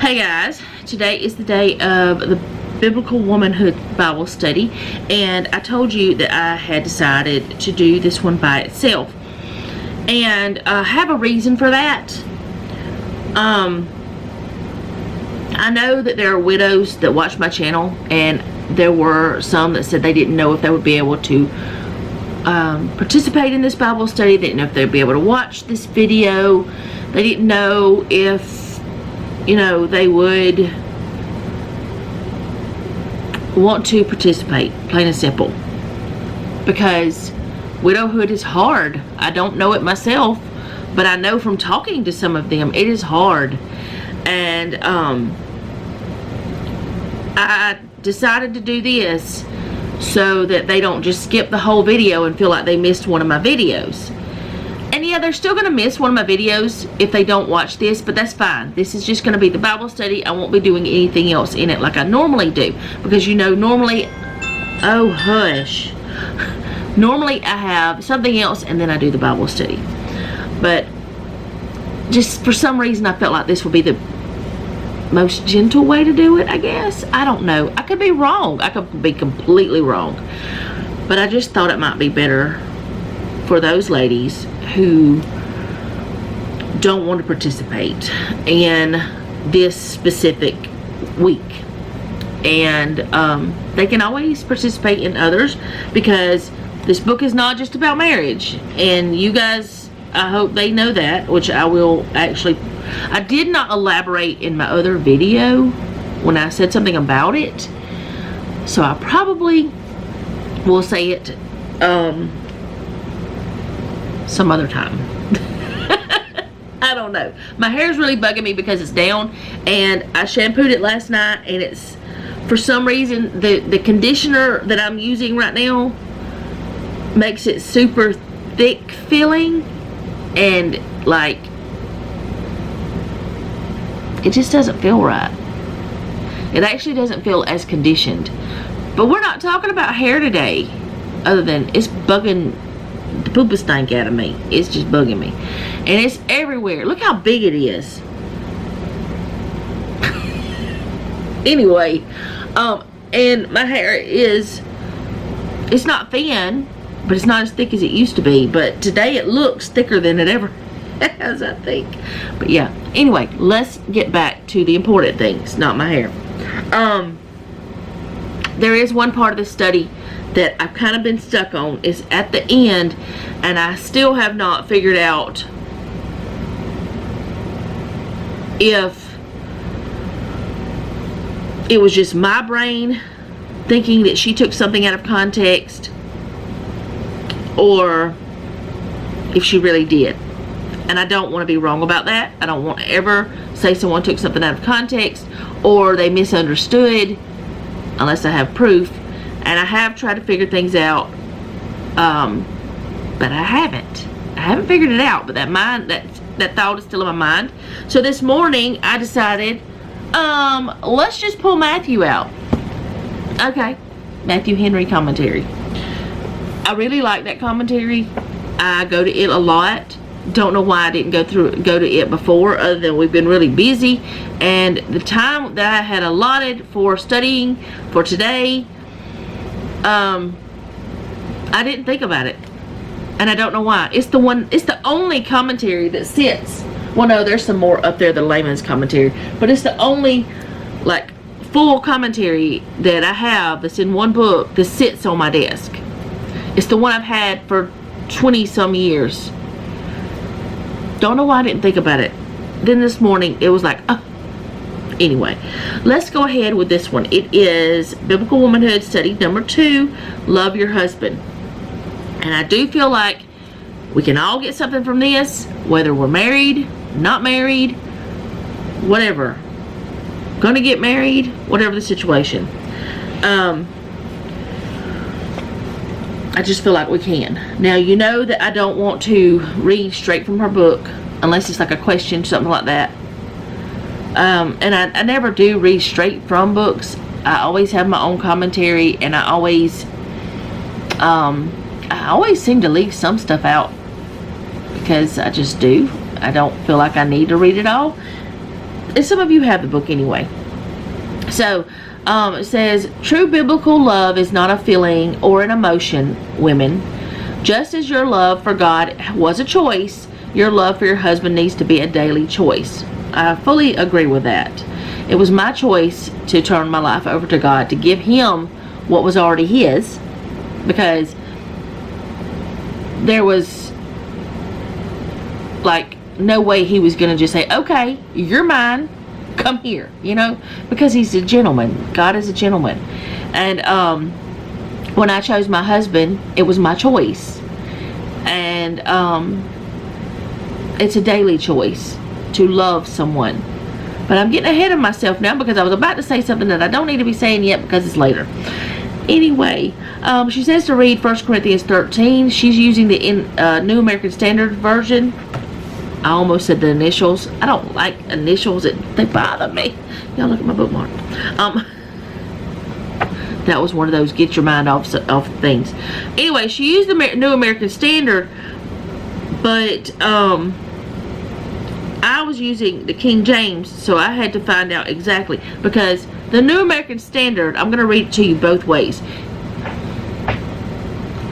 Hey guys, today is the day of the Biblical Womanhood Bible Study, and I told you that I had decided to do this one by itself, and I have a reason for that. I know that there are widows that watch my channel, and there were some that said they didn't know if they would be able to participate in this Bible study. They didn't know if they'd be able to watch this video. They didn't know if they would want to participate, plain and simple. Because widowhood is hard. I don't know it myself, but I know from talking to some of them, it is hard. And I decided to do this so that they don't just skip the whole video and feel like they missed one of my videos. And yeah, they're still going to miss one of my videos if they don't watch this, but that's fine. This is just going to be the Bible study. I won't be doing anything else in it like I normally do. Because normally, oh hush. Normally I have something else and then I do the Bible study. But just for some reason I felt like this would be the most gentle way to do it, I guess. I don't know. I could be wrong. I could be completely wrong. But I just thought it might be better for those ladies who don't want to participate in this specific week. And they can always participate in others, because this book is not just about marriage. And you guys, I hope they know that, which I will actually. I did not elaborate in my other video when I said something about it, so I probably will say it some other time. I don't know. My hair is really bugging me because it's down, and I shampooed it last night, and it's, for some reason, the conditioner that I'm using right now makes it super thick feeling, and like it just doesn't feel right. It actually doesn't feel as conditioned. But we're not talking about hair today, other than it's bugging the poop stank out of me. It's just bugging me, and it's everywhere. Look how big it is. Anyway, and my hair is, it's not thin, but it's not as thick as it used to be. But today it looks thicker than it ever has, I think. But yeah, anyway, let's get back to the important things, not my hair. There is one part of the study that I've kind of been stuck on, is at the end, and I still have not figured out if it was just my brain thinking that she took something out of context, or if she really did. And I don't want to be wrong about that. I don't want to ever say someone took something out of context or they misunderstood, unless I have proof. And I have tried to figure things out, but I haven't figured it out. But that thought is still in my mind. So this morning I decided, let's just pull Matthew out. Okay, Matthew Henry commentary. I really like that commentary. I go to it a lot. Don't know why I didn't go to it before, other than we've been really busy, and the time that I had allotted for studying for today, I didn't think about it, and I don't know why. It's the only commentary that sits. Well, no, there's some more up there, the layman's commentary, but it's the only like full commentary that I have that's in one book that sits on my desk. It's the one I've had for 20 some years. Don't know why I didn't think about it. Then this morning it was like, anyway, let's go ahead with this one. It is Biblical Womanhood Study number 2, Love Your Husband. And I do feel like we can all get something from this, whether we're married, not married, whatever. Gonna get married, whatever the situation. I just feel like we can. Now, you know that I don't want to read straight from her book unless it's like a question, something like that. And I never do read straight from books. I always have my own commentary, and I always seem to leave some stuff out because I just do. I don't feel like I need to read it all. And some of you have the book anyway. So, it says, true biblical love is not a feeling or an emotion, women. Just as your love for God was a choice, your love for your husband needs to be a daily choice. I fully agree with that. It was my choice to turn my life over to God, to give him what was already his, because there was like no way he was going to just say, okay, you're mine, come here, because he's a gentleman. God is a gentleman. And when I chose my husband, it was my choice. And it's a daily choice to love someone. But I'm getting ahead of myself now, because I was about to say something that I don't need to be saying yet because it's later. Anyway, she says to read 1 Corinthians 13. She's using the New American Standard Version. I almost said the initials. I don't like initials. They bother me. Y'all look at my bookmark. That was one of those get your mind off things. Anyway, she used the New American Standard, but I was using the King James, so I had to find out exactly, because the New American Standard, I'm going to read it to you both ways.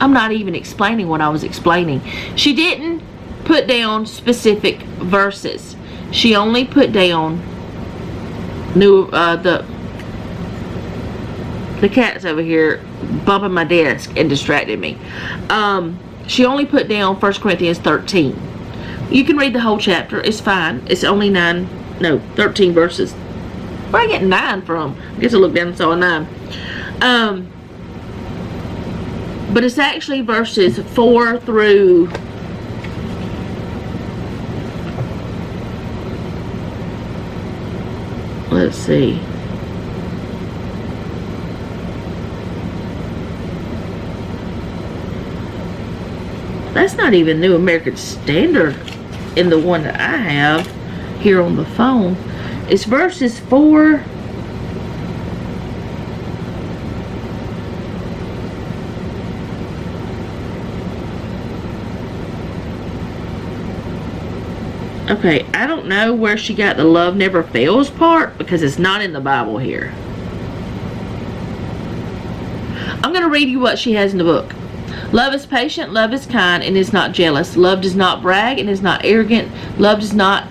I'm not even explaining what I was explaining. She didn't put down specific verses. She only put down the cat's over here bumping my desk and distracted me. She only put down 1 Corinthians 13. You can read the whole chapter. It's fine. It's only 13 verses. Where I get 9 from? I guess I looked down and saw a 9. But it's actually verses 4 through... Let's see. That's not even New American Standard in the one that I have here on the phone. It's verses 4. Okay, I don't know where she got the love never fails part, because it's not in the Bible here. I'm going to read you what she has in the book. Love is patient, love is kind, and is not jealous. Love does not brag and is not arrogant. Love does not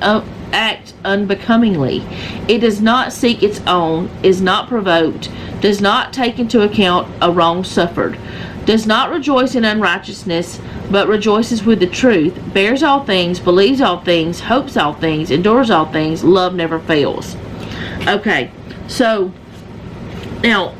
act unbecomingly. It does not seek its own, is not provoked, does not take into account a wrong suffered, does not rejoice in unrighteousness, but rejoices with the truth, bears all things, believes all things, hopes all things, endures all things. Love never fails. Okay, so now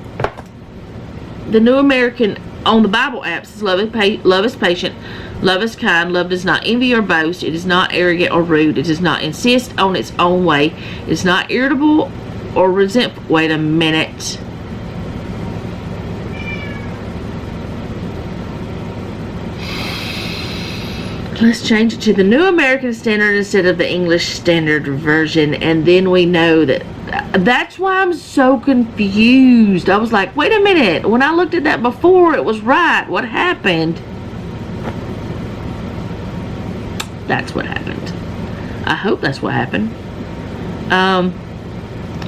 the New American on the Bible app says love is patient, love is kind, love does not envy or boast, it is not arrogant or rude, it does not insist on its own way, it is not irritable or resentful. Wait a minute. Let's change it to the New American Standard instead of the English Standard Version, and then we know that. That's why I'm so confused. I was like, wait a minute. When I looked at that before, it was right. What happened? That's what happened. I hope that's what happened.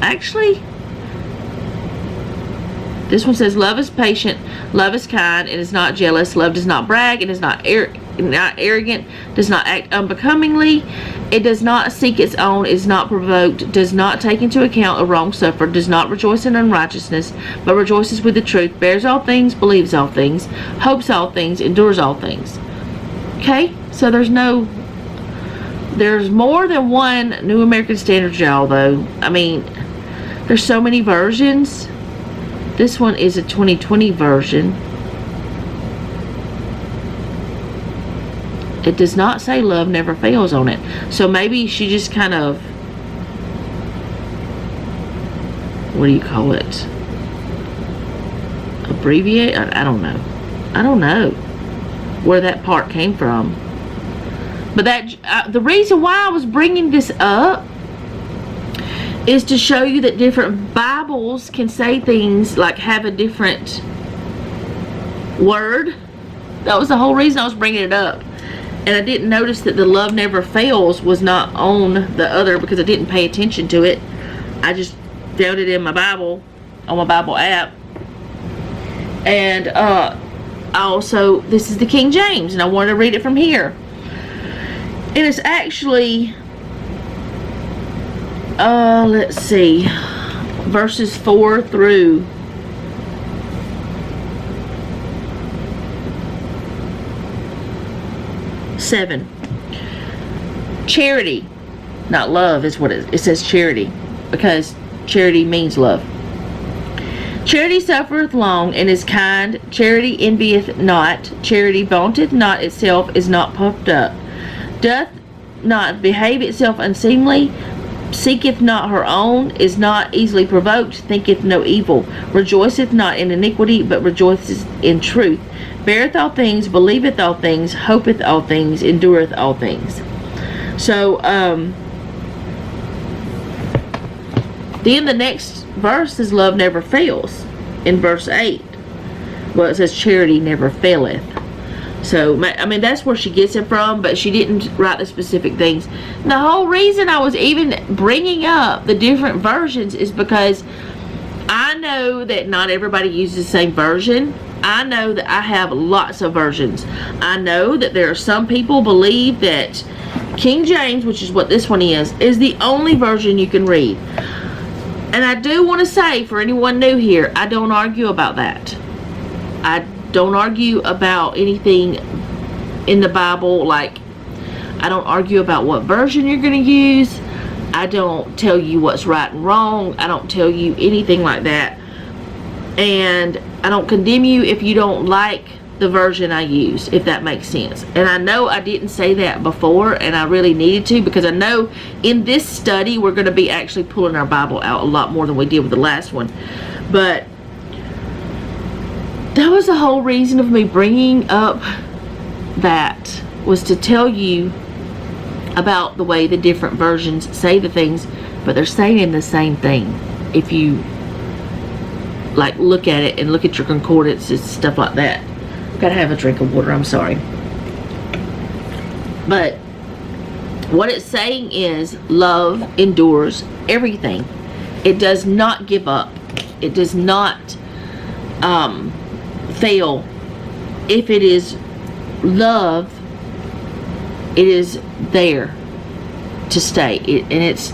Actually, this one says love is patient, love is kind, it is not jealous, love does not brag, it is not arrogant, does not act unbecomingly, it does not seek its own, is not provoked, does not take into account a wrong suffered, does not rejoice in unrighteousness, but rejoices with the truth, bears all things, believes all things, hopes all things, endures all things. Okay, so there's more than one New American Standard, y'all, though. I mean, there's so many versions. This one is a 2020 version. It does not say love never fails on it. So maybe she just kind of, what do you call it? Abbreviate? I don't know. I don't know where that part came from. But that the reason why I was bringing this up is to show you that different Bibles can say things like have a different word. That was the whole reason I was bringing it up. And I didn't notice that the love never fails was not on the other because I didn't pay attention to it. I just found it in my Bible, on my Bible app. And also, this is the King James, and I wanted to read it from here. And it's actually, let's see, verses 4 through 7. Charity, not love, is what it says. Charity, because charity means love. Charity suffereth long and is kind. Charity envieth not. Charity vaunteth not itself, is not puffed up, doth not behave itself unseemly, seeketh not her own, is not easily provoked, thinketh no evil, rejoiceth not in iniquity, but rejoiceth in truth, beareth all things, believeth all things, hopeth all things, endureth all things. So, then the next verse is love never fails. In verse 8, well, it says charity never faileth. So, I mean, that's where she gets it from, but she didn't write the specific things. And the whole reason I was even bringing up the different versions is because I know that not everybody uses the same version. I know that I have lots of versions. I know that there are some people believe that King James, which is what this one is the only version you can read. And I do want to say, for anyone new here, I don't argue about that. I don't argue about anything in the Bible. Like, I don't argue about what version you're going to use. I don't tell you what's right and wrong. I don't tell you anything like that. And I don't condemn you if you don't like the version I use, if that makes sense. And I know I didn't say that before, and I really needed to, because I know in this study we're going to be actually pulling our Bible out a lot more than we did with the last one. But that was the whole reason of me bringing up that, was to tell you about the way the different versions say the things, but they're saying the same thing. If you like look at it and look at your concordance and stuff like that. Gotta have a drink of water, I'm sorry. But what it's saying is love endures everything. It does not give up. It does not fail. If it is love, it is there to stay. And it's,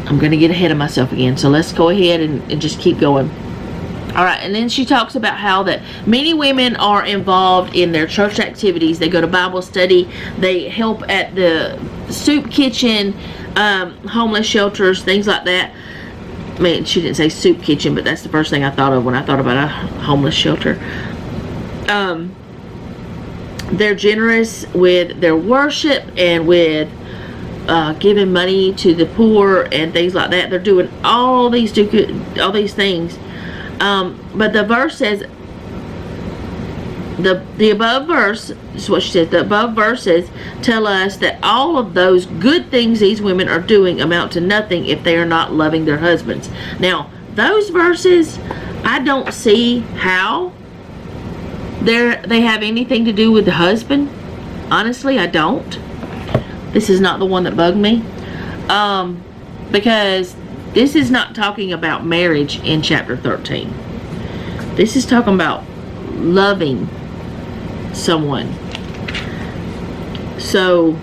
I'm going to get ahead of myself again, so let's go ahead and just keep going. Alright, and then she talks about how that many women are involved in their church activities. They go to Bible study, they help at the soup kitchen, homeless shelters, things like that. I mean, she didn't say soup kitchen, but that's the first thing I thought of when I thought about a homeless shelter. They're generous with their worship and with giving money to the poor and things like that. They're doing all these things. But the verse says, the above verse, is what she says, the above verses tell us that all of those good things these women are doing amount to nothing if they are not loving their husbands. Now, those verses, I don't see how they have anything to do with the husband. Honestly, I don't. This is not the one that bugged me. Because this is not talking about marriage in chapter 13. This is talking about loving someone. So,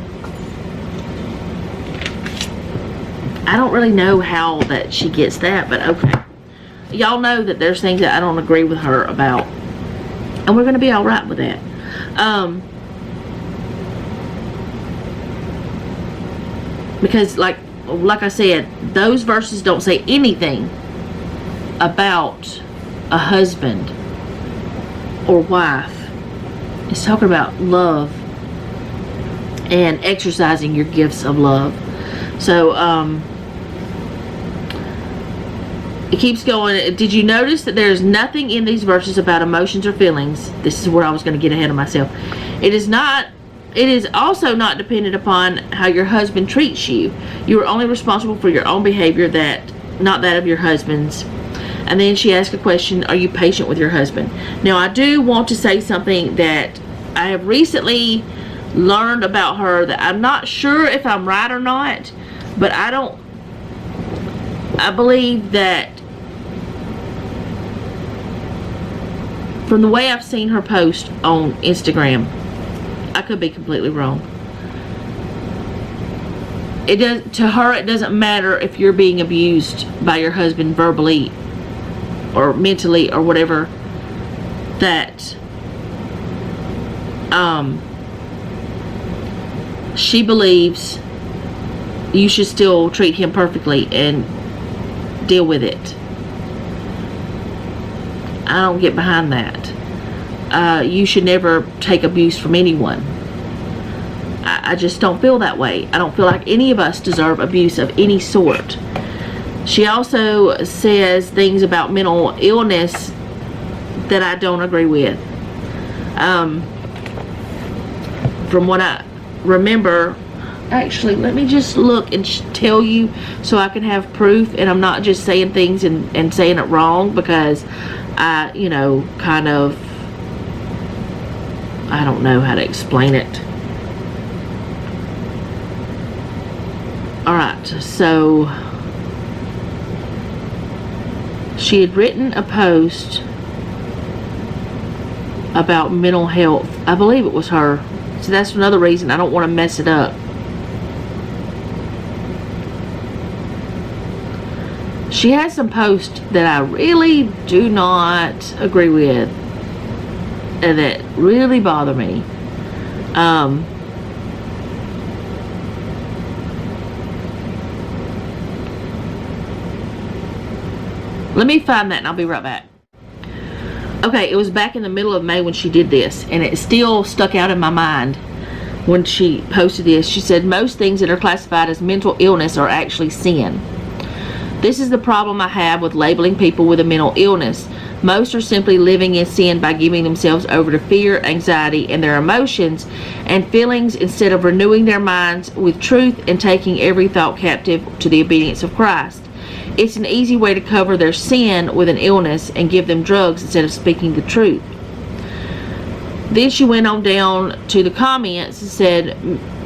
I don't really know how that she gets that, but okay. Y'all know that there's things that I don't agree with her about. And we're going to be alright with that. Because like I said, those verses don't say anything about a husband or wife. It's talking about love and exercising your gifts of love. So, it keeps going. Did you notice that there's nothing in these verses about emotions or feelings? This is where I was going to get ahead of myself. It is also not dependent upon how your husband treats you. You are only responsible for your own behavior, not that of your husband's. And then she asked a question, are you patient with your husband? Now, I do want to say something that I have recently learned about her that I'm not sure if I'm right or not, but I believe that from the way I've seen her post on Instagram, I could be completely wrong. To her, it doesn't matter if you're being abused by your husband verbally or mentally or whatever, that she believes you should still treat him perfectly and deal with it. I don't get behind that. You should never take abuse from anyone. I just don't feel that way. I don't feel like any of us deserve abuse of any sort. She also says things about mental illness that I don't agree with. From what I remember, actually, let me just look and tell you so I can have proof, and I'm not just saying things and saying it wrong because I, kind of, I don't know how to explain it. Alright, so she had written a post about mental health. I believe it was her. So that's another reason I don't want to mess it up. She has some posts that I really do not agree with and that really bother me. Let me find that and I'll be right back. Okay, it was back in the middle of May when she did this, and it still stuck out in my mind when she posted this. She said, most things that are classified as mental illness are actually sin. This is the problem I have with labeling people with a mental illness. Most are simply living in sin by giving themselves over to fear, anxiety, and their emotions and feelings instead of renewing their minds with truth and taking every thought captive to the obedience of Christ. It's an easy way to cover their sin with an illness and give them drugs instead of speaking the truth. Then she went on down to the comments and said,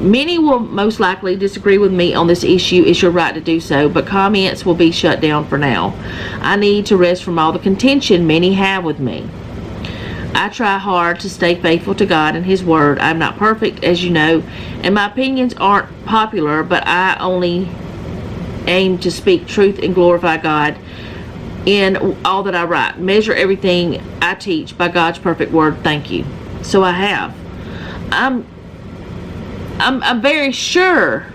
many will most likely disagree with me on this issue. It's your right to do so, but comments will be shut down for now. I need to rest from all the contention many have with me. I try hard to stay faithful to God and His Word. I'm not perfect, as you know, and my opinions aren't popular, but I only aim to speak truth and glorify God in all that I write. Measure everything I teach by God's perfect word. Thank you. So I have. I'm very sure.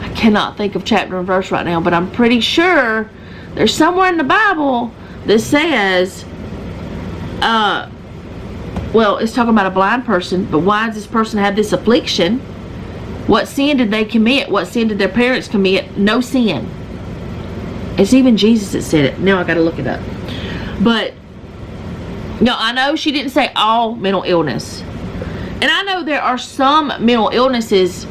I cannot think of chapter and verse right now, but I'm pretty sure there's somewhere in the Bible that says, well, it's talking about a blind person, but why does this person have this affliction? What sin did they commit? What sin did their parents commit? No sin. It's even Jesus that said it. Now I gotta look it up. But, no, I know she didn't say all mental illness. And I know there are some mental illnesses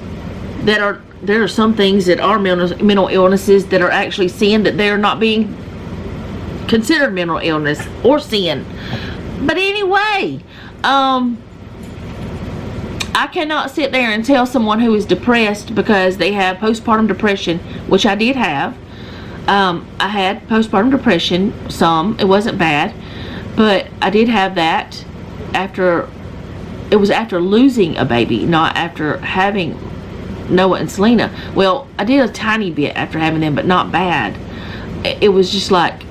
that are, there are some things that are mental illnesses that are actually sin, that they're not being considered mental illness or sin. But anyway, I cannot sit there and tell someone who is depressed because they have postpartum depression, which I did have. I had postpartum depression, it wasn't bad, but I did have that it was after losing a baby, not after having Noah and Selena. Well, I did a tiny bit after having them, but not bad. It was just like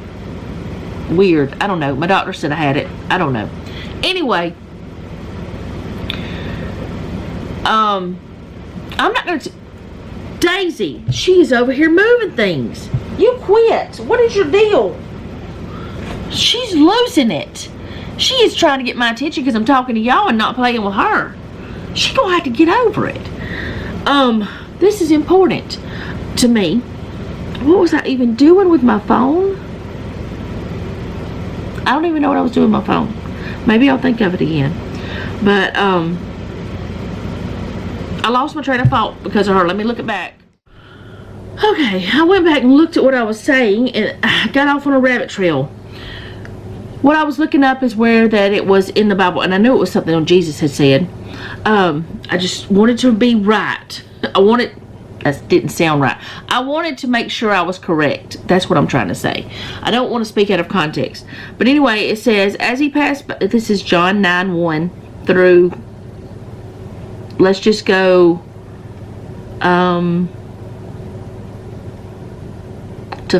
weird. I don't know. My doctor said I had it. I don't know. Anyway, I'm not going to... Daisy, she is over here moving things. You quit. What is your deal? She's losing it. She is trying to get my attention because I'm talking to y'all and not playing with her. She's going to have to get over it. This is important to me. What was I even doing with my phone? I don't even know what I was doing with my phone. Maybe I'll think of it again. But, I lost my train of thought because of her. Let me look it back. Okay, I went back and looked at what I was saying and I got off on a rabbit trail. What I was looking up is where that it was in the Bible, and I knew it was something Jesus had said. I just wanted to be right. That didn't sound right. I wanted to make sure I was correct. That's what I'm trying to say. I don't want to speak out of context. But anyway, it says, as he passed by, this is John 9:1 through, let's just go to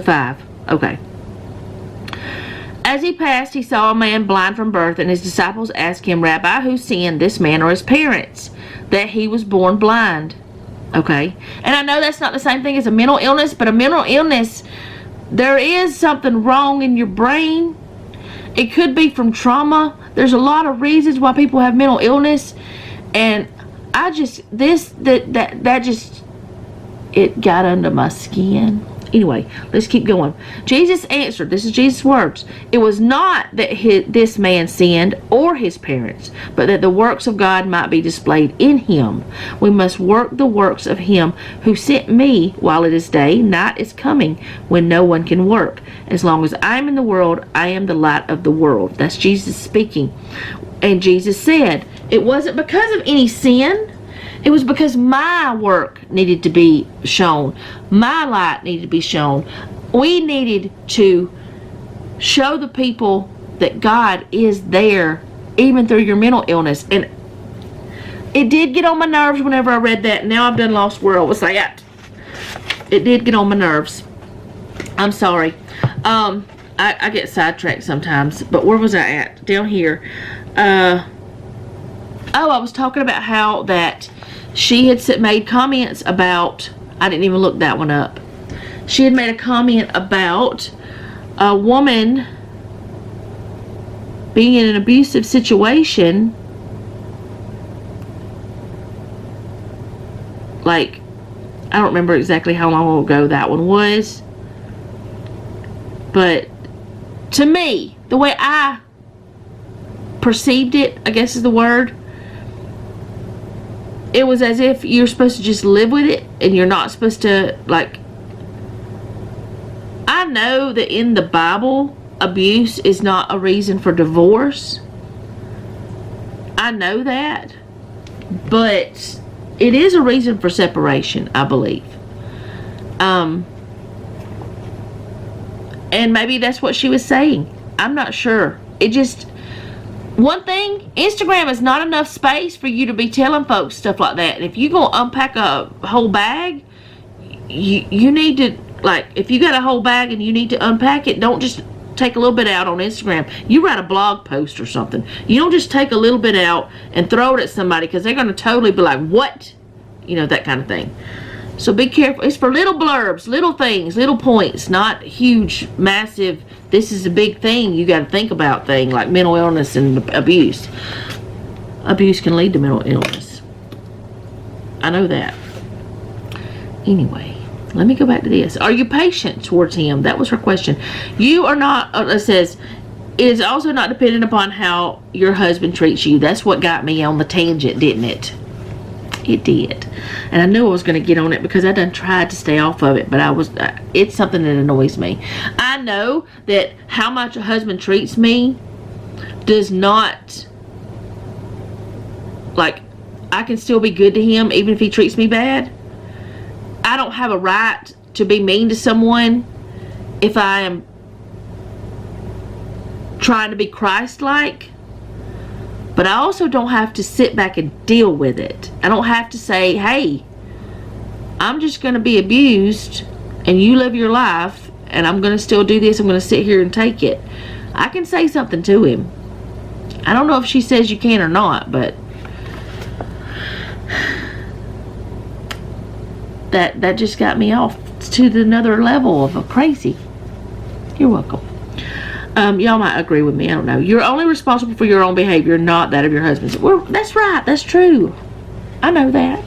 5. Okay. As he passed, he saw a man blind from birth, and his disciples asked him, Rabbi, who sinned, this man or his parents, that he was born blind? Okay. And I know that's not the same thing as a mental illness, but a mental illness, there is something wrong in your brain. It could be from trauma. There's a lot of reasons why people have mental illness. And I just, that just, it got under my skin. Anyway, let's keep going. Jesus answered, this is Jesus' words, it was not that this man sinned or his parents, but that the works of God might be displayed in him. We must work the works of him who sent me while it is day. Night is coming when no one can work. As long as I am in the world, I am the light of the world. That's Jesus speaking. And Jesus said, it wasn't because of any sin. It was because my work needed to be shown. My light needed to be shown. We needed to show the people that God is there, even through your mental illness. And it did get on my nerves whenever I read that. Now I've done lost where I was at. It did get on my nerves. I'm sorry. I get sidetracked sometimes. But where was I at? Down here. I was talking about how that she had made comments about, I didn't even look that one up. She had made a comment about a woman being in an abusive situation. Like, I don't remember exactly how long ago that one was. But to me, the way I perceived it, I guess is the word, it was as if you're supposed to just live with it and you're not supposed to, like, I know that in the Bible, abuse is not a reason for divorce. I know that. But it is a reason for separation, I believe. And maybe that's what she was saying. I'm not sure. It just, one thing, Instagram is not enough space for you to be telling folks stuff like that. And if you're going to unpack a whole bag, you need to, like, if you got a whole bag and you need to unpack it, don't just take a little bit out on Instagram. You write a blog post or something. You don't just take a little bit out and throw it at somebody, because they're going to totally be like, what? You know, that kind of thing. So be careful. It's for little blurbs, little things, little points, not huge, massive, this is a big thing you got to think about thing like mental illness and abuse. Abuse can lead to mental illness. I know that. Anyway, let me go back to this. Are you patient towards him? That was her question. You are not, it says, it is also not dependent upon how your husband treats you. That's what got me on the tangent, didn't it? It did. And I knew I was going to get on it because I done tried to stay off of it, but it's something that annoys me. I know that how much a husband treats me does not, like, I can still be good to him even if he treats me bad. I don't have a right to be mean to someone if I am trying to be Christ-like. But I also don't have to sit back and deal with it. I don't have to say, hey, I'm just going to be abused and you live your life and I'm going to still do this. I'm going to sit here and take it. I can say something to him. I don't know if she says you can or not, but that just got me off to another level of a crazy. You're welcome. Y'all might agree with me. I don't know. You're only responsible for your own behavior, not that of your husband's. Well, that's right. That's true. I know that.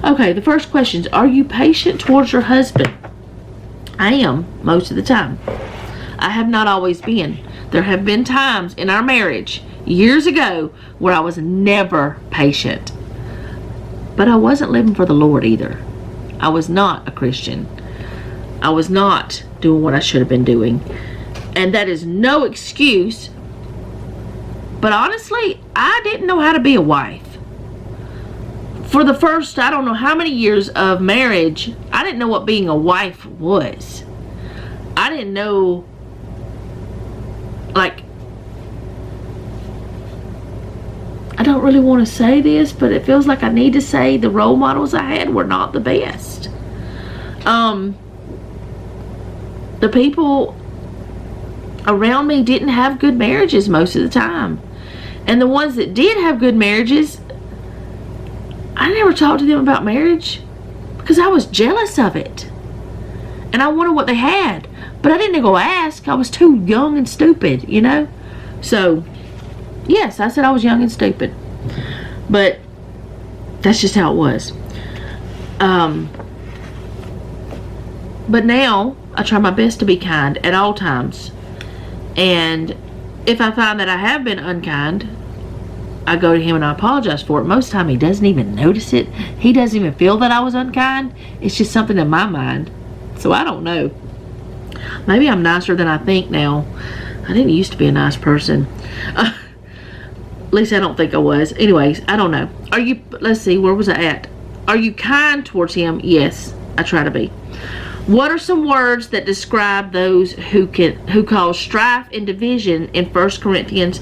Okay, the first question is, are you patient towards your husband? I am, most of the time. I have not always been. There have been times in our marriage, years ago, where I was never patient. But I wasn't living for the Lord either. I was not a Christian. I was not doing what I should have been doing. And that is no excuse. But honestly, I didn't know how to be a wife. for the first, I don't know how many years of marriage, I didn't know what being a wife was. I didn't know, like, I don't really want to say this, but it feels like I need to say the role models I had were not the best. The people around me didn't have good marriages most of the time. And the ones that did have good marriages, I never talked to them about marriage because I was jealous of it. And I wanted what they had. But I didn't go ask. I was too young and stupid, you know? So, yes, I said I was young and stupid. But that's just how it was. But now, I try my best to be kind at all times. And if I find that I have been unkind, I go to him and I apologize for it. Most of the time, he doesn't even notice it. He doesn't even feel that I was unkind. It's just something in my mind. So I don't know. Maybe I'm nicer than I think now. I didn't used to be a nice person. At least I don't think I was. Anyways, I don't know. Are you, let's see, where was I at? Are you kind towards him? Yes, I try to be. What are some words that describe those who cause strife and division in 1 Corinthians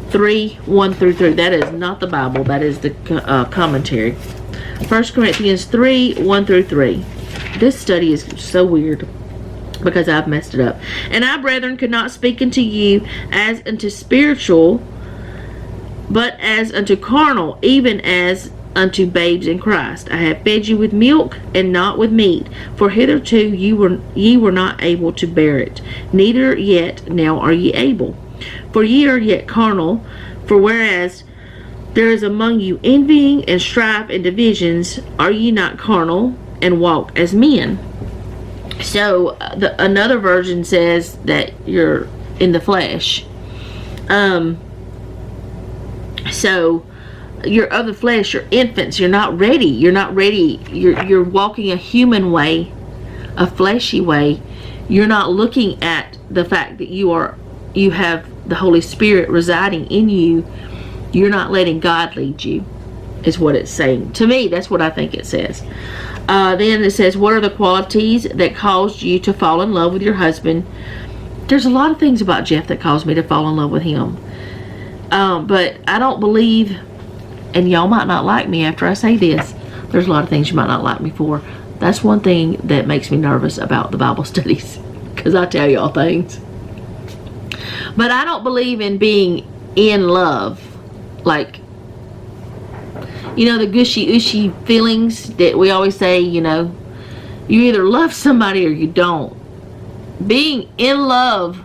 3:1-3? That is not the Bible. That is the commentary. 1 Corinthians 3:1-3. This study is so weird because I've messed it up. And I, brethren, could not speak unto you as unto spiritual, but as unto carnal, even as unto babes in Christ. I have fed you with milk and not with meat, for hitherto ye were not able to bear it, neither yet now are ye able. For ye are yet carnal, for whereas there is among you envying and strife and divisions, are ye not carnal and walk as men? So another version says that you're in the flesh. So you're of the flesh, you're infants, you're not ready. You're walking a human way, a fleshy way. You're not looking at the fact that you have the Holy Spirit residing in you. You're not letting God lead you, is what it's saying. To me, that's what I think it says. Then it says, what are the qualities that caused you to fall in love with your husband? There's a lot of things about Jeff that caused me to fall in love with him. But I don't believe, and y'all might not like me after I say this, there's a lot of things you might not like me for. That's one thing that makes me nervous about the Bible studies, because I tell y'all things. But I don't believe in being in love, like, you know, the gushy-ushy feelings that we always say, you know, you either love somebody or you don't. Being in love,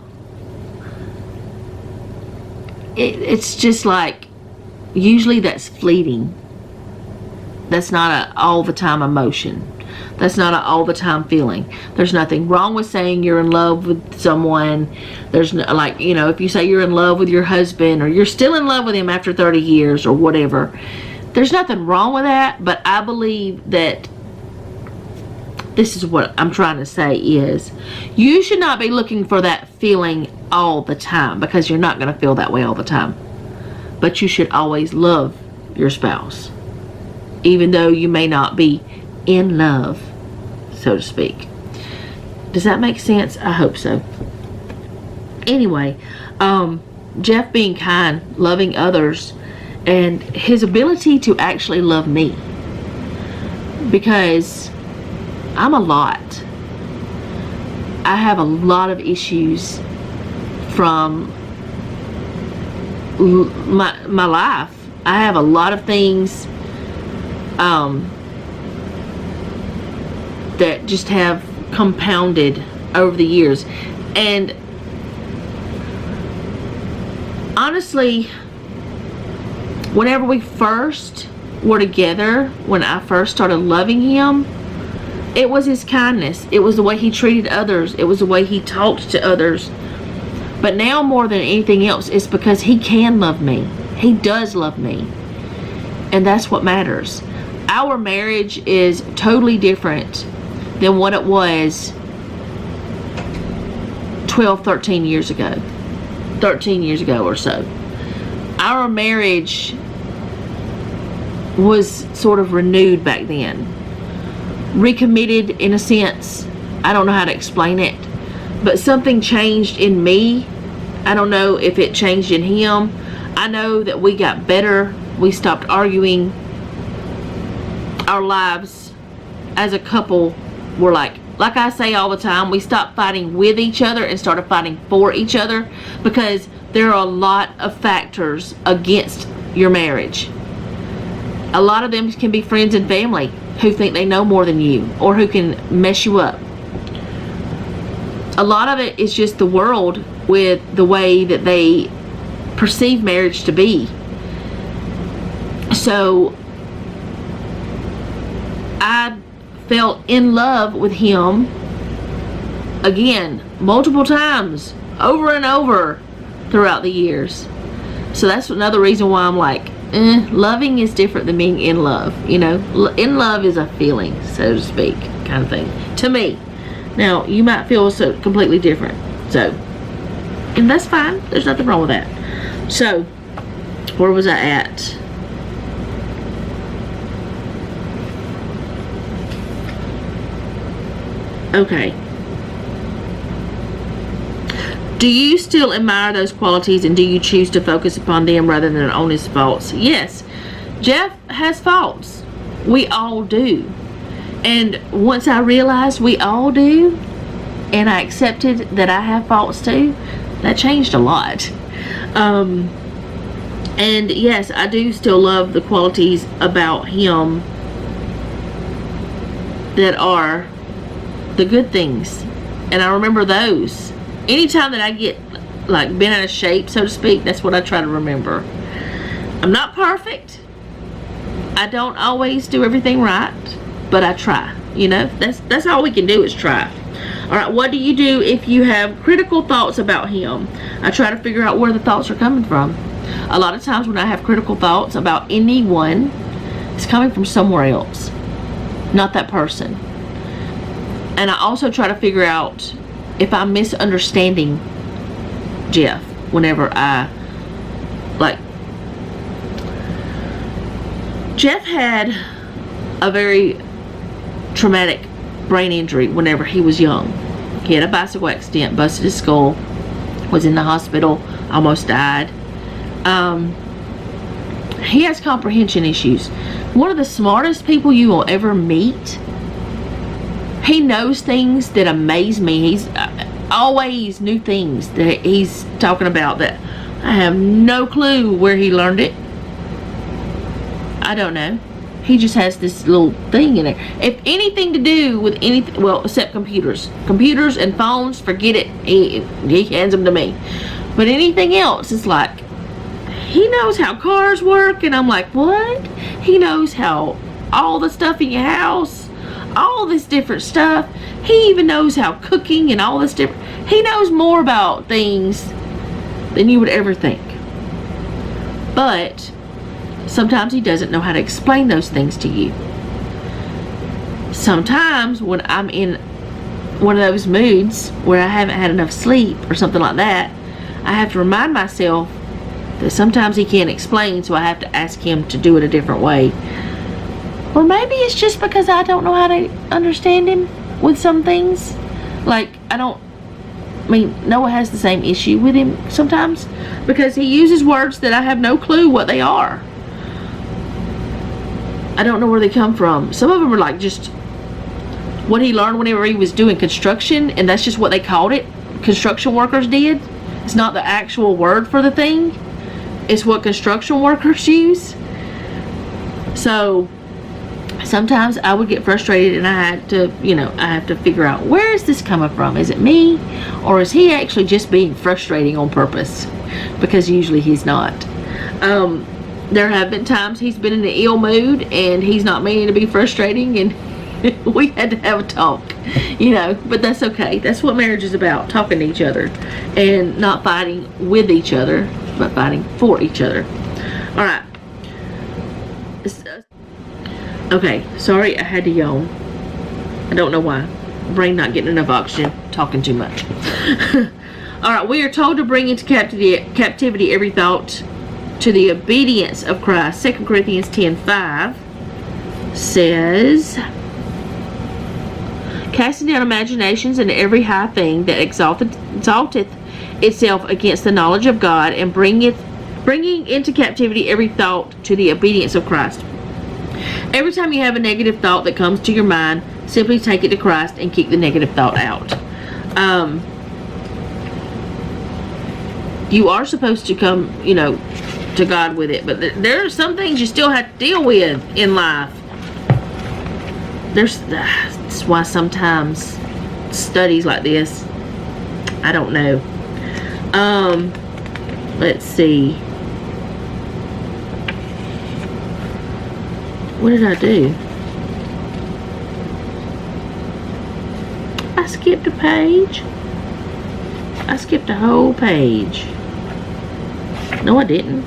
it's just like, usually that's fleeting. That's not an all-the-time emotion. That's not an all-the-time feeling. There's nothing wrong with saying you're in love with someone. There's no, like, you know, if you say you're in love with your husband, or you're still in love with him after 30 years or whatever, there's nothing wrong with that. But I believe that this is what I'm trying to say is, you should not be looking for that feeling all the time, because you're not going to feel that way all the time. But you should always love your spouse, even though you may not be in love, so to speak. Does that make sense? I hope so. Anyway, Jeff being kind, loving others, and his ability to actually love me, because I'm a lot. I have a lot of issues from my life. I have a lot of things that just have compounded over the years. And honestly, whenever we first were together, when I first started loving him, it was his kindness. It was the way he treated others. It was the way he talked to others. But now, more than anything else, it's because he can love me. He does love me. And that's what matters. Our marriage is totally different than what it was 12, 13 years ago. 13 years ago or so. Our marriage was sort of renewed back then. Recommitted in a sense. I don't know how to explain it. But something changed in me. I don't know if it changed in him. I know that we got better. We stopped arguing. Our lives as a couple were like I say all the time, we stopped fighting with each other and started fighting for each other, because there are a lot of factors against your marriage. A lot of them can be friends and family who think they know more than you, or who can mess you up. A lot of it is just the world with the way that they perceive marriage to be. So I fell in love with him again multiple times, over and over throughout the years. So that's another reason why I'm like, loving is different than being in love. You know, in love is a feeling, so to speak, kind of thing, to me. Now, you might feel so completely different. So, and that's fine. There's nothing wrong with that. So, where was I at? Okay. Do you still admire those qualities, and do you choose to focus upon them rather than on his faults? Yes. Jeff has faults. We all do. And once I realized we all do, and I accepted that I have faults too, that changed a lot. And yes, I do still love the qualities about him that are the good things, and I remember those. Anytime that I get like bent out of shape, so to speak, that's what I try to remember. I'm not perfect. I don't always do everything right, but I try. You know, that's all we can do is try. All right, what do you do if you have critical thoughts about him? I try to figure out where the thoughts are coming from. A lot of times when I have critical thoughts about anyone, it's coming from somewhere else, not that person. And I also try to figure out if I'm misunderstanding Jeff whenever I, like, Jeff had a very traumatic brain injury whenever he was young. He had a bicycle accident, busted his skull, was in the hospital, almost died. He has comprehension issues. One of the smartest people you will ever meet. He knows things that amaze me. He's always new things that he's talking about that I have no clue where he learned it. I don't know. He just has this little thing in there. If anything to do with anything, well, except computers. Computers and phones, forget it. He hands them to me. But anything else, it's like, he knows how cars work, and I'm like, what? He knows how all the stuff in your house, all this different stuff. He even knows how cooking and all this different. He knows more about things than you would ever think. But sometimes he doesn't know how to explain those things to you. Sometimes when I'm in one of those moods where I haven't had enough sleep or something like that, I have to remind myself that sometimes he can't explain, so I have to ask him to do it a different way. Or maybe it's just because I don't know how to understand him with some things. Like, Noah has the same issue with him sometimes, because he uses words that I have no clue what they are. I don't know where they come from. Some of them are like just what he learned whenever he was doing construction, and that's just what they called it. Construction workers did. It's not the actual word for the thing. It's what construction workers use. So sometimes I would get frustrated, and I have to figure out, where is this coming from? Is it me, or is he actually just being frustrating on purpose? Because usually he's not. There have been times he's been in an ill mood and he's not meaning to be frustrating, and we had to have a talk, but that's okay. That's what marriage is about, talking to each other and not fighting with each other, but fighting for each other. All right. Okay, sorry I had to yawn. I don't know why. Brain not getting enough oxygen, talking too much. Alright, we are told to bring into captivity every thought to the obedience of Christ. 2 Corinthians 10:5 says, casting down imaginations and every high thing that exalteth itself against the knowledge of God, and bringing into captivity every thought to the obedience of Christ. Every time you have a negative thought that comes to your mind, simply take it to Christ and kick the negative thought out. You are supposed to come, to God with it, but there are some things you still have to deal with in life. That's why sometimes studies like this, I don't know. Let's see. What did I do? I skipped a page. I skipped a whole page. No, I didn't.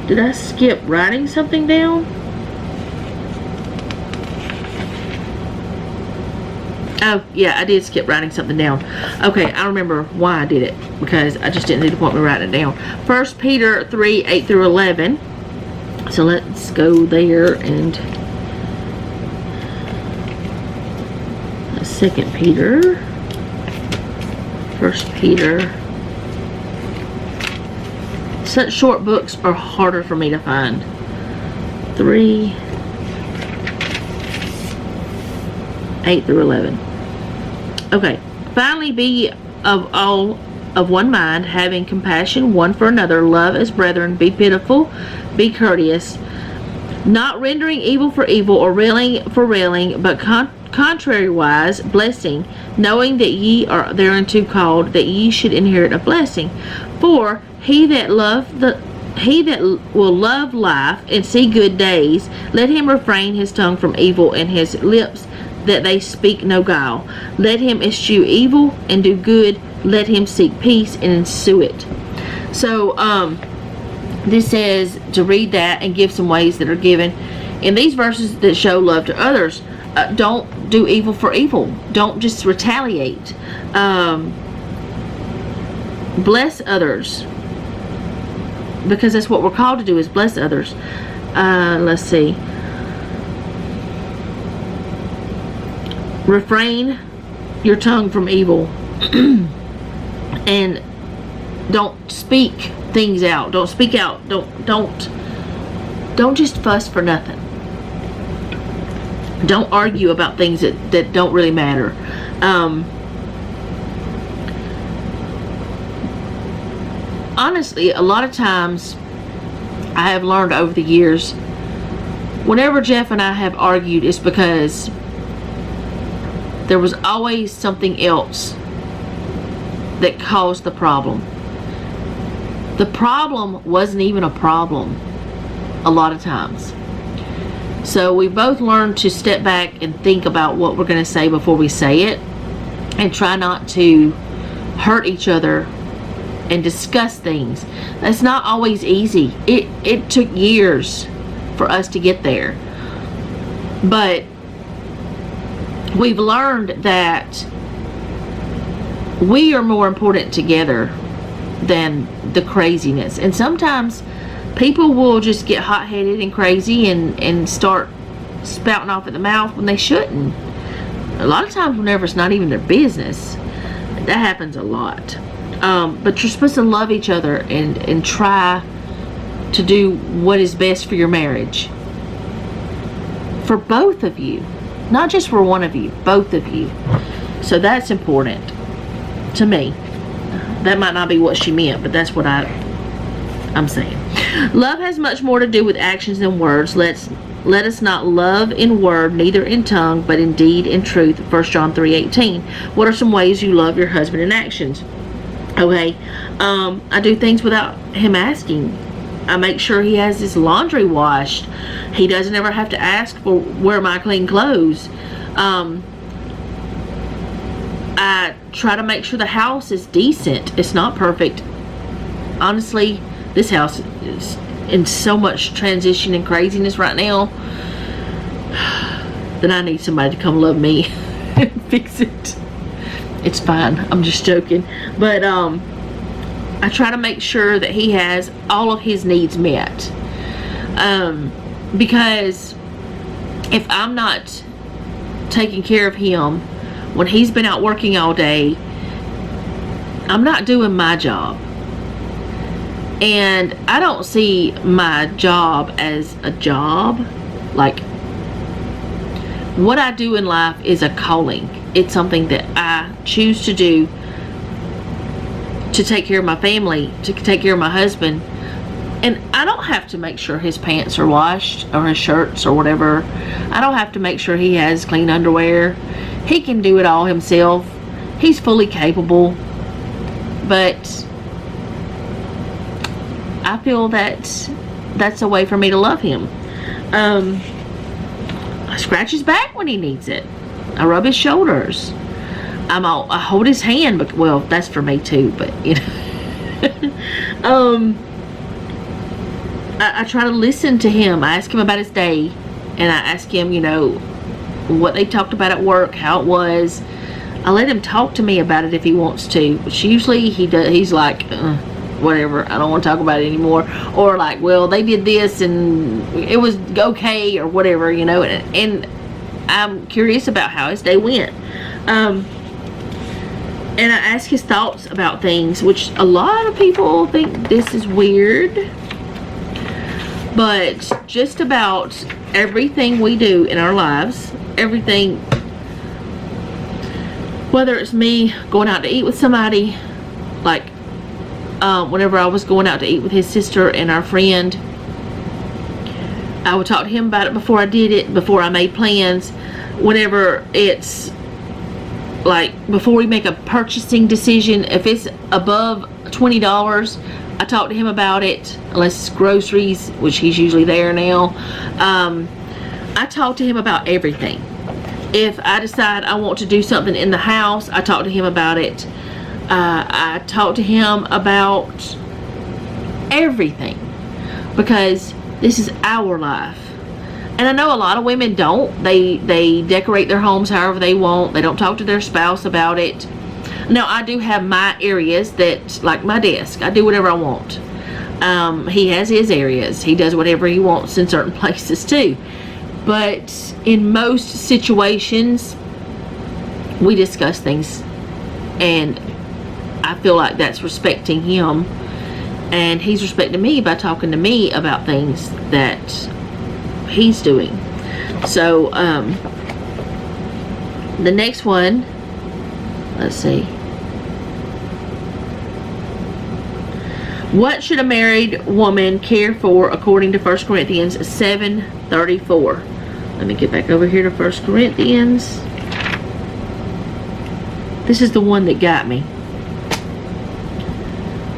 Did I skip writing something down? Oh, yeah, I did skip writing something down. Okay, I remember why I did it. Because I just didn't see the point of writing it down. 1 Peter 3:8-11. So let's go there and 2 Peter. 1 Peter. Such short books are harder for me to find. 3:8-11. Okay. Finally, be of one mind, having compassion one for another, love as brethren, be pitiful, be courteous, not rendering evil for evil or railing for railing, but contrariwise blessing, knowing that ye are thereunto called, that ye should inherit a blessing. For he that will love life and see good days, let him refrain his tongue from evil and his lips that they speak no guile. Let him eschew evil and do good. Let him seek peace and ensue it. So, this says to read that and give some ways that are given in these verses that show love to others. Don't do evil for evil. Don't just retaliate. Bless others, because that's what we're called to do, is bless others. Let's see. Refrain your tongue from evil. And don't speak things out. Don't speak out. Don't just fuss for nothing. Don't argue about things that don't really matter. Honestly, a lot of times I have learned over the years, whenever Jeff and I have argued, it's because there was always something else that caused the problem. The problem wasn't even a problem a lot of times. So we both learned to step back and think about what we're going to say before we say it, and try not to hurt each other and discuss things. That's not always easy. It took years for us to get there. But we've learned that we are more important together than the craziness. And sometimes people will just get hot-headed and crazy and start spouting off at the mouth when they shouldn't. A lot of times whenever it's not even their business. That happens a lot. But you're supposed to love each other and try to do what is best for your marriage. For both of you. Not just for one of you. Both of you. So that's important to me. That might not be what she meant, but that's what I'm saying. Love has much more to do with actions than words. Let us not love in word, neither in tongue, but in deed and truth. 1 John 3:18. What are some ways you love your husband in actions? Okay, I do things without him asking. I make sure he has his laundry washed. He doesn't ever have to ask for where my clean clothes. I try to make sure the house is decent. It's not perfect. Honestly, this house is in so much transition and craziness right now. then I need somebody to come love me and fix it. It's fine. I'm just joking. But I try to make sure that he has all of his needs met. Because if I'm not taking care of him when he's been out working all day, I'm not doing my job. And I don't see my job as a job. Like, what I do in life is a calling. It's something that I choose to do to take care of my family, to take care of my husband. And I don't have to make sure his pants are washed or his shirts or whatever. I don't have to make sure he has clean underwear. He can do it all himself. He's fully capable. But I feel that that's a way for me to love him. I scratch his back when he needs it. I rub his shoulders. I hold his hand, but well, that's for me too. But you know, I try to listen to him. I ask him about his day, and I ask him, you know, what they talked about at work, how it was. I let him talk to me about it if he wants to, which usually he does. He's like, whatever, I don't want to talk about it anymore. Or like, well, they did this and it was okay or whatever, you know. And I'm curious about how his day went. And I ask his thoughts about things, which a lot of people think this is weird. But just about everything we do in our lives, everything, whether it's me going out to eat with somebody, like whenever I was going out to eat with his sister and our friend, I would talk to him about it before I did it, before I made plans. Whenever it's like, before we make a purchasing decision, if it's above $20, I talk to him about it, unless it's groceries, which he's usually there now. I talk to him about everything. If I decide I want to do something in the house, I talk to him about it. I talk to him about everything, because this is our life. And I know a lot of women don't. They decorate their homes however they want. They don't talk to their spouse about it. Now, I do have my areas that, like my desk, I do whatever I want. He has his areas. He does whatever he wants in certain places too. But in most situations, we discuss things. And I feel like that's respecting him. And he's respecting me by talking to me about things that he's doing. So, the next one, let's see. What should a married woman care for according to 1 Corinthians 7:34? Let me get back over here to 1 Corinthians. This is the one that got me.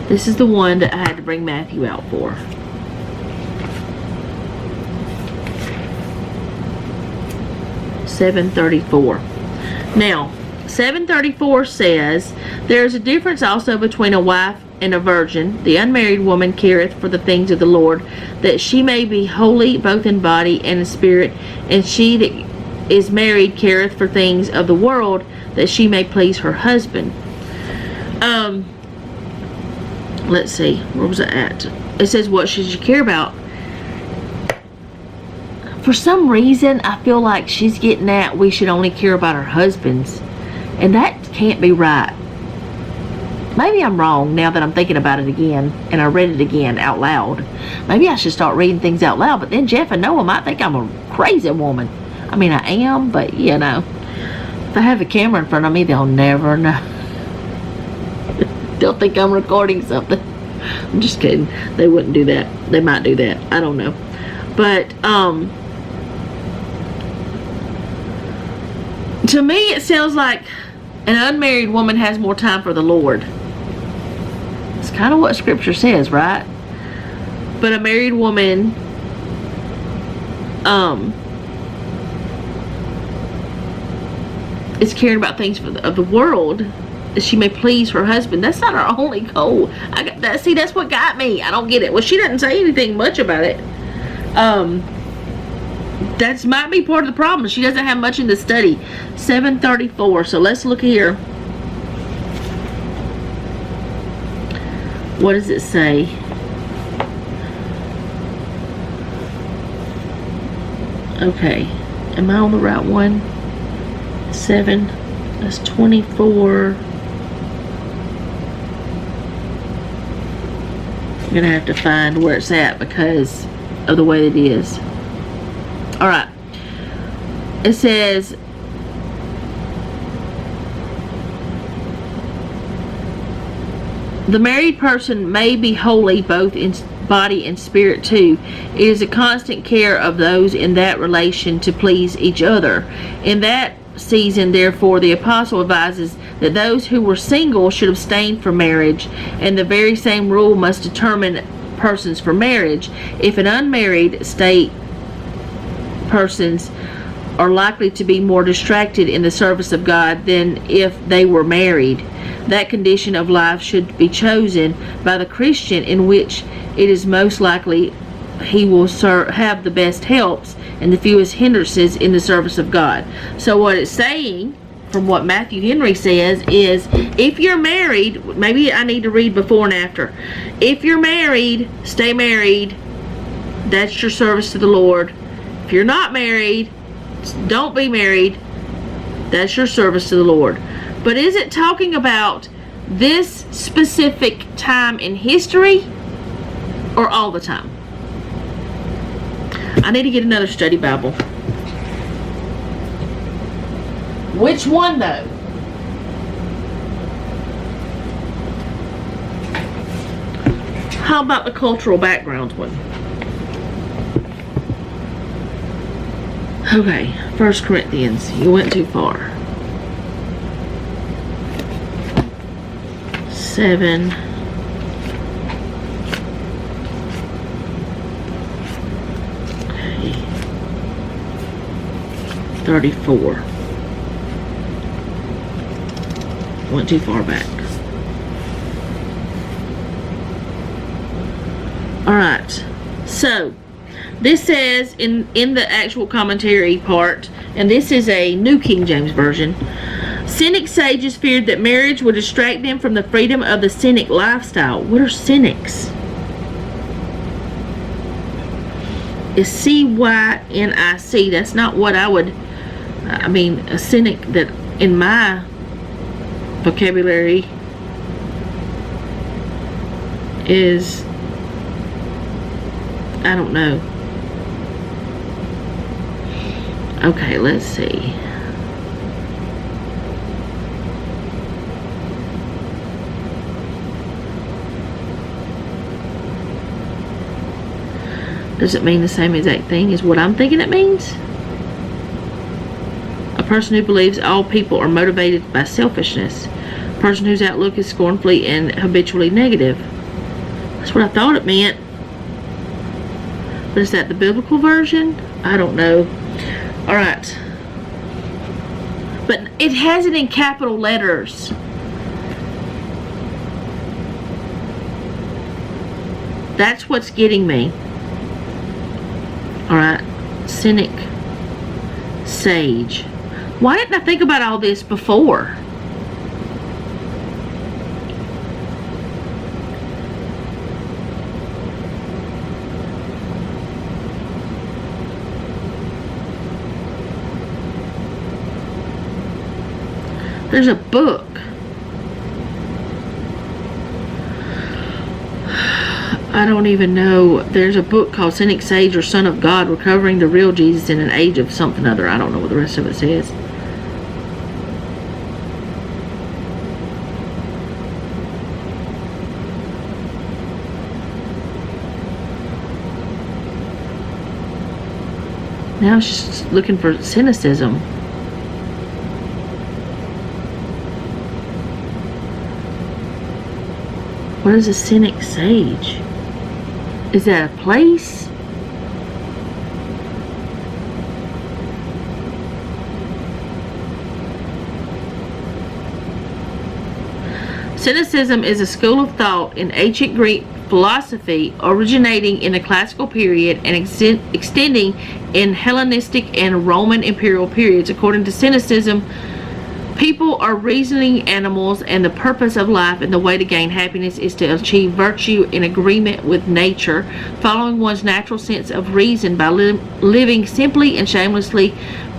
This is the one that I had to bring Matthew out for. (7:34). Now, 7:34 says, "There is a difference also between a wife and a virgin. The unmarried woman careth for the things of the Lord, that she may be holy both in body and in spirit. And she that is married careth for things of the world, that she may please her husband." Let's see, where was it at? It says, what should you care about? For some reason, I feel like she's getting at we should only care about our husbands. And that can't be right. Maybe I'm wrong now that I'm thinking about it again, and I read it again out loud. Maybe I should start reading things out loud, but then Jeff and Noah might think I'm a crazy woman. I mean, I am, but you know, if I have a camera in front of me, they'll never know. They'll think I'm recording something. I'm just kidding. They wouldn't do that. They might do that. I don't know. But, to me, it sounds like an unmarried woman has more time for the Lord. It's kind of what Scripture says, right? But a married woman, is caring about things of the world, that she may please her husband. That's not her only goal. See, that's what got me. I don't get it. Well, she doesn't say anything much about it. That might be part of the problem. She doesn't have much in the study. 734. So let's look here. What does it say? Okay. Am I on the right one? 7. That's 24. I'm going to have to find where it's at because of the way it is. Alright. It says, the married person may be holy both in body and spirit too. It is a constant care of those in that relation to please each other. In that season, therefore, the apostle advises that those who were single should abstain from marriage, and the very same rule must determine persons for marriage. If an unmarried state persons are likely to be more distracted in the service of God than if they were married. That condition of life should be chosen by the Christian in which it is most likely he will have the best helps and the fewest hindrances in the service of God. So what it's saying, from what Matthew Henry says, is if you're married, maybe I need to read before and after. If you're married, stay married. That's your service to the Lord. If you're not married, don't be married. That's your service to the Lord. But is it talking about this specific time in history or all the time? I need to get another study Bible. Which one though? How about the cultural background one? Okay, 1 Corinthians. You went too far. 7. Okay. 34. Went too far back. Alright. So, this says in the actual commentary part, and this is a New King James Version, cynic sages feared that marriage would distract them from the freedom of the cynic lifestyle. What are cynics? It's C-Y-N-I-C. That's not what I mean, a cynic that in my vocabulary is, I don't know. Okay, let's see. Does it mean the same exact thing as what I'm thinking it means? A person who believes all people are motivated by selfishness. A person whose outlook is scornfully and habitually negative. That's what I thought it meant. But is that the biblical version? I don't know. Alright. But it has it in capital letters. That's what's getting me. Alright. Cynic. Sage. Why didn't I think about all this before? There's a book. I don't even know. There's a book called Cynic Sage or Son of God, Recovering the Real Jesus in an Age of Something Other. I don't know what the rest of it says. Now it's just looking for cynicism. What is a cynic sage? Is that a place? Cynicism is a school of thought in ancient Greek philosophy originating in the classical period and extending in Hellenistic and Roman imperial periods. According to cynicism, people are reasoning animals, and the purpose of life and the way to gain happiness is to achieve virtue in agreement with nature, following one's natural sense of reason by living simply and shamelessly,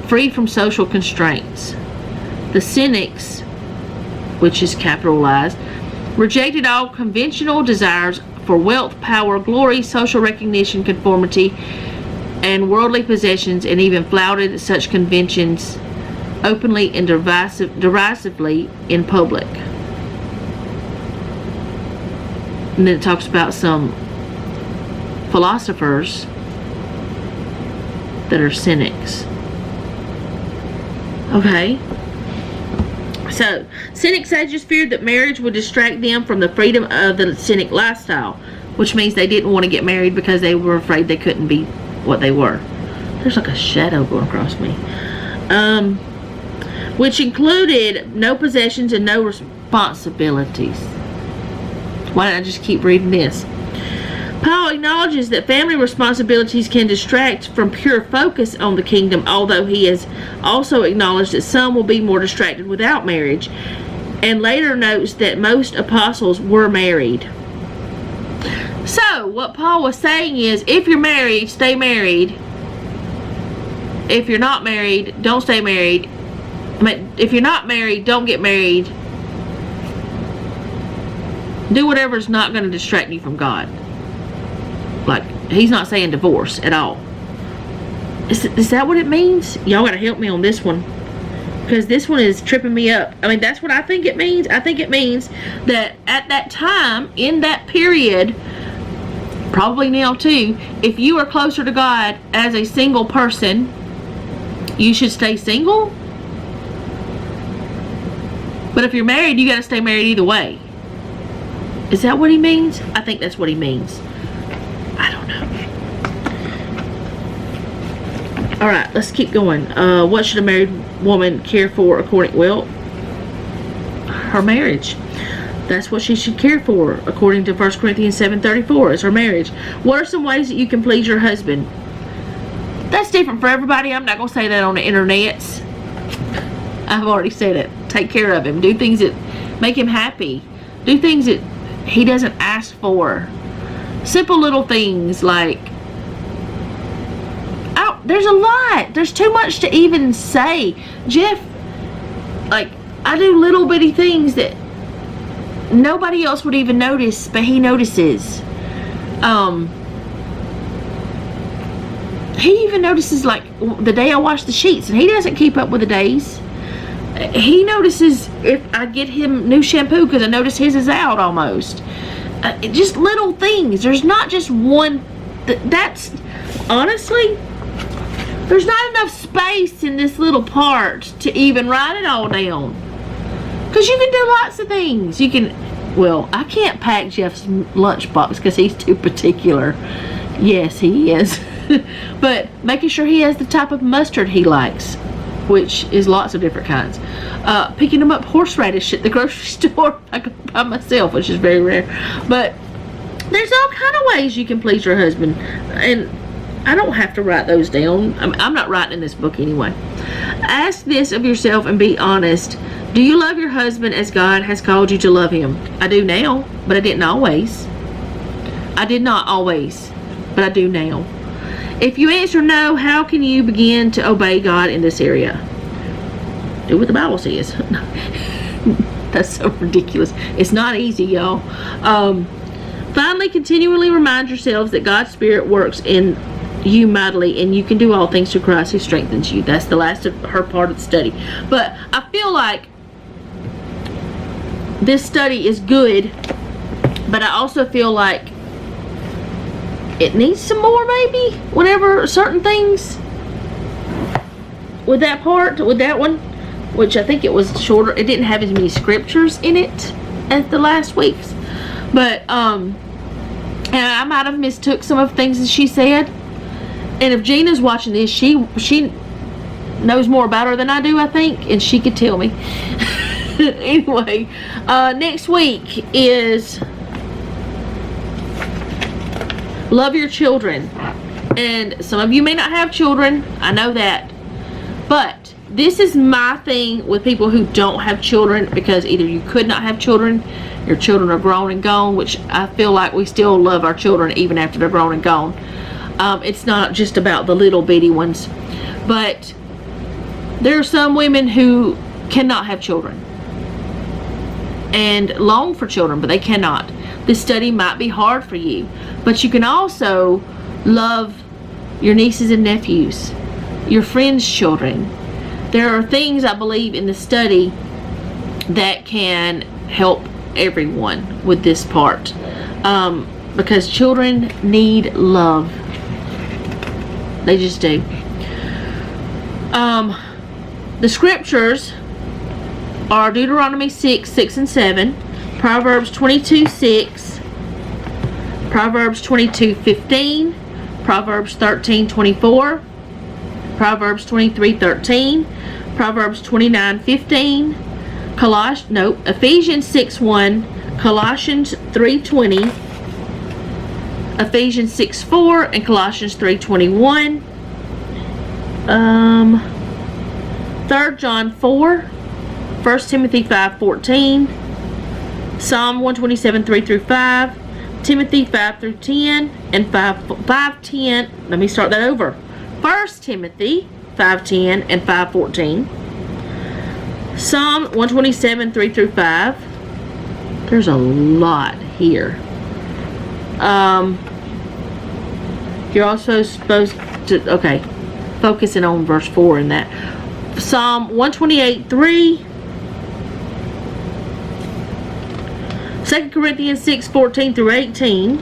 free from social constraints. The cynics, which is capitalized, rejected all conventional desires for wealth, power, glory, social recognition, conformity, and worldly possessions, and even flouted such conventions openly and derisively in public. And then it talks about some philosophers that are cynics. Okay. So, cynic sages feared that marriage would distract them from the freedom of the cynic lifestyle, which means they didn't want to get married because they were afraid they couldn't be what they were. There's like a shadow going across me. Which included no possessions and no responsibilities. Why don't I just keep reading this? Paul acknowledges that family responsibilities can distract from pure focus on the kingdom, although he has also acknowledged that some will be more distracted without marriage, and later notes that most apostles were married. So, what Paul was saying is, if you're married, stay married. If you're not married, don't stay married. I mean, if you're not married, don't get married. Do whatever's not going to distract you from God. Like, he's not saying divorce at all. Is that what it means? Y'all gotta help me on this one, because this one is tripping me up. I mean, that's what I think it means. I think it means that at that time, in that period, probably now too, if you are closer to God as a single person, you should stay single. But if you're married, you gotta stay married either way. Is that what he means? I think that's what he means. I don't know. Alright, let's keep going. What should a married woman care for according... Well, her marriage. That's what she should care for according to 1 Corinthians 7:34 is her marriage. What are some ways that you can please your husband? That's different for everybody. I'm not going to say that on the internet. I've already said it. Take care of him. Do things that make him happy. Do things that he doesn't ask for. Simple little things like, there's a lot. There's too much to even say. Jeff, like, I do little bitty things that nobody else would even notice, but he notices. He even notices, like, the day I wash the sheets, and he doesn't keep up with the days. He notices if I get him new shampoo because I notice his is out almost. Just little things. There's not just one. That's honestly, there's not enough space in this little part to even write it all down. Because you can do lots of things. You can, well, I can't pack Jeff's lunchbox because he's too particular. Yes, he is. But making sure he has the type of mustard he likes, which is lots of different kinds. Picking him up horseradish at the grocery store by myself, which is very rare. But there's all kind of ways you can please your husband, and I don't have to write those down. I'm not writing in this book anyway. Ask this of yourself and be honest. Do you love your husband as God has called you to love him? I do now, but I didn't always. I did not always, but I do now. If you answer no, how can you begin to obey God in this area? Do what the Bible says. That's so ridiculous. It's not easy, y'all. Finally, continually remind yourselves that God's Spirit works in you mightily, and you can do all things through Christ who strengthens you. That's the last of her part of the study. But I feel like this study is good, but I also feel like it needs some more, maybe, whatever, certain things with that part, with that one, which I think it was shorter. It didn't have as many scriptures in it as the last week's, but and I might have mistook some of the things that she said. And if Gina's watching this, she knows more about her than I do, I think, and she could tell me. Anyway, next week is love your children. And some of you may not have children. I know that. But this is my thing with people who don't have children, because either you could not have children, your children are grown and gone, which I feel like we still love our children even after they're grown and gone. It's not just about the little bitty ones. But there are some women who cannot have children and long for children, but they cannot. This study might be hard for you, but you can also love your nieces and nephews, your friends' children. There are things, I believe, in the study that can help everyone with this part, because children need love. They just do. The scriptures are Deuteronomy 6 and 7, Proverbs 22:6, Proverbs 22:15, Proverbs 13:24, Proverbs 23:13, Proverbs 29:15, Ephesians 6:1, Colossians 3:20, Ephesians 6:4, and Colossians 3:21. 3 John 4, 1 Timothy 5:14, Psalm 127 3-5, Timothy 5-10, and 5:10. Let me start that over. 1 Timothy 5:10 and 5:14. Psalm 127 3-5. There's a lot here. You're also supposed to, okay, focusing on verse 4 in that. Psalm 128:3, 2 Corinthians 6:14-18,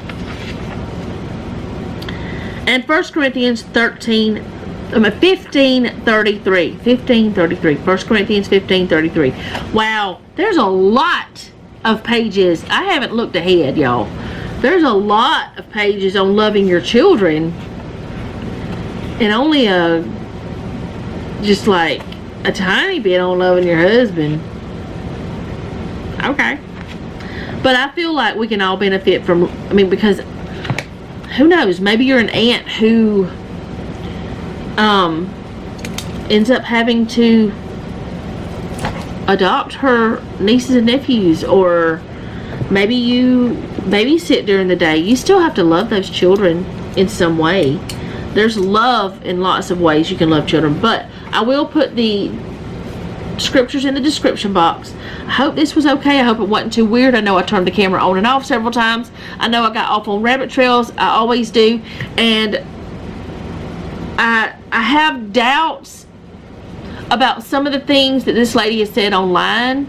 and 1 Corinthians 15:33. 1 Corinthians 15:33. Wow, there's a lot of pages. I haven't looked ahead, y'all. There's a lot of pages on loving your children, and only just like a tiny bit on loving your husband. Okay. But I feel like we can all benefit from, because who knows, maybe you're an aunt who ends up having to adopt her nieces and nephews, or maybe you babysit during the day. You still have to love those children in some way. There's love in lots of ways you can love children, but I will put the scriptures in the description box. I hope this was okay. I hope it wasn't too weird. I know I turned the camera on and off several times. I know I got off on rabbit trails. I always do. And I have doubts about some of the things that this lady has said online.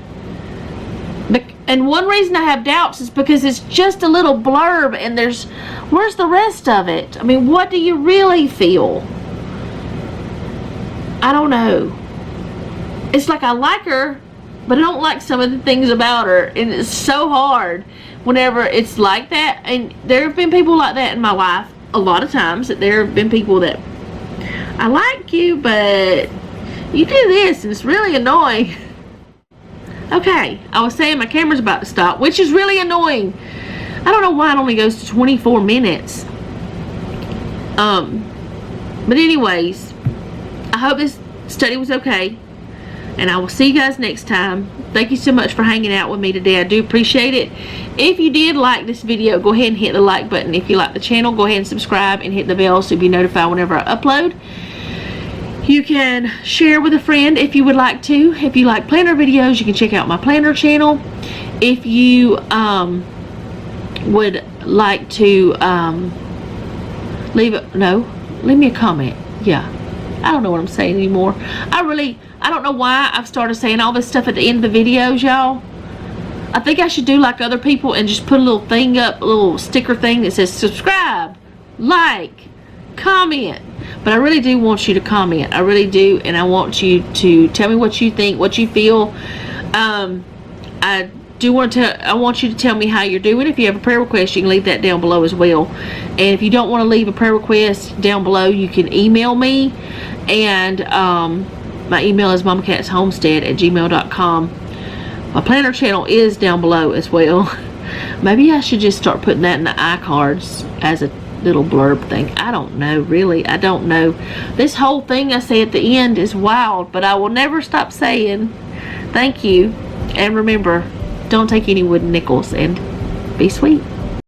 And one reason I have doubts is because it's just a little blurb, and where's the rest of it? What do you really feel? I don't know. It's like I like her, but I don't like some of the things about her, and it's so hard whenever it's like that. And there have been people like that in my life a lot of times, that there have been people that, I like you, but you do this and it's really annoying. Okay, I was saying my camera's about to stop, which is really annoying. I don't know why it only goes to 24 minutes. But anyways, I hope this study was okay, and I will see you guys next time. Thank you so much for hanging out with me today. I do appreciate it. If you did like this video, go ahead and hit the like button. If you like the channel, go ahead and subscribe and hit the bell so you'll be notified whenever I upload. You can share with a friend if you would like to. If you like planner videos, you can check out my planner channel. If you would like to leave me a comment. Yeah, I don't know what I'm saying anymore. I don't know why I've started saying all this stuff at the end of the videos, y'all. I think I should do like other people and just put a little thing up, a little sticker thing that says subscribe, like, comment. But I really do want you to comment. I really do, and I want you to tell me what you think, what you feel. I want you to tell me how you're doing. If you have a prayer request, you can leave that down below as well. And if you don't want to leave a prayer request down below, you can email me. And my email is momacatshomestead@gmail.com. My planner channel is down below as well. Maybe I should just start putting that in the iCards as a little blurb thing. I don't know, really. I don't know. This whole thing I say at the end is wild, but I will never stop saying thank you. And remember, don't take any wooden nickels, and be sweet.